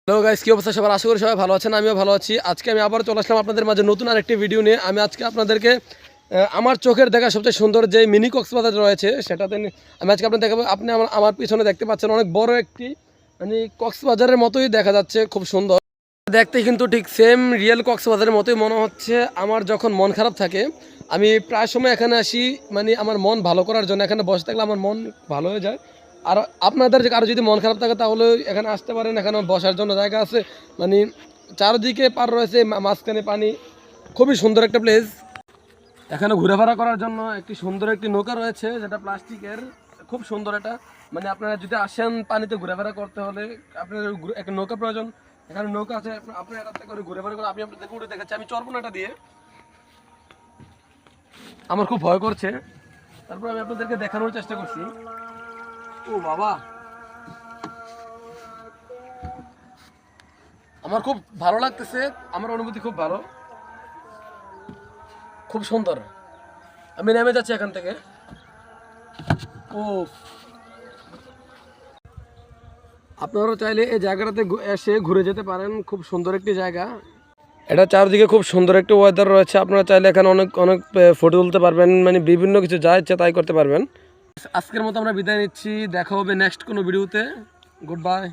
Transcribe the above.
Hello guys, কি অবস্থা সবার? আশা করি সবাই ভালো আছেন, আমিও ভালো আছি। আজকে আমি আবার চলে আসলাম আপনাদের মাঝে নতুন আরেকটি ভিডিও নিয়ে। আমি আজকে আপনাদেরকে আমার চোখের দেখা সবচেয়ে সুন্দর যে মিনি কক্সবাজার রয়েছে সেটাতে আমি আজকে আপনাদের দেখাবো। আপনি আমার পিছনে দেখতে পাচ্ছেন অনেক বড় একটি মানে কক্সবাজারের মতোই দেখা যাচ্ছে, খুব সুন্দর দেখতে, কিন্তু ঠিক সেম রিয়েল কক্সবাজারের মতোই মনে হচ্ছে। আমার যখন মন খারাপ থাকে আমি প্রায় সময় এখানে আসি, মানে আমার মন ভালো করার জন্য। এখানে বসে থাকলে আমার মন ভালো হয়ে যায়। আর আপনাদের কারো যদি মন খারাপ থাকে তাহলে এখানে আসতে পারেন, এখানে বসার জন্য জায়গা আছে, মানে চারদিকে পার রয়েছে, মাঝখানে পানি, খুবই সুন্দর একটা প্লেস। এখানে ঘোরাফেরা করার জন্য একটি সুন্দর একটি নৌকা রয়েছে, যেটা প্লাস্টিকের, খুব সুন্দর এটা। মানে আপনারা যদি আসেন পানিতে ঘোরাফেরা করতে হলে আপনার একটা নৌকা প্রয়োজন। এখানে নৌকা আছে, আপনি এটাতে করে ঘোরাফেরা করে। আমি আপনাদেরকে উঠে দেখাচ্ছি, আমি চড়বো না এটা দিয়ে, আমার খুব ভয় করছে। তারপর আমি আপনাদেরকে দেখানোর চেষ্টা করছি। ও বাবা, আমার খুব ভালো লাগতেছে, আমার অনুভূতি খুব ভালো, খুব সুন্দর। আমি নেমে যাচ্ছি এখান থেকে। ও, আপনারাও চাইলে এই জায়গাটাতে এসে ঘুরে যেতে পারেন, খুব সুন্দর একটি জায়গা। এটা চারদিকে খুব সুন্দর একটি ওয়েদার রয়েছে, আপনারা চাইলে এখানে অনেক অনেক ফটো তুলতে পারবেন, মানে বিভিন্ন কিছু যা ইচ্ছা তাই করতে পারবেন। আজকের মতো আমরা বিদায় নিচ্ছি, দেখা হবে নেক্সট কোনো ভিডিওতে। Good bye.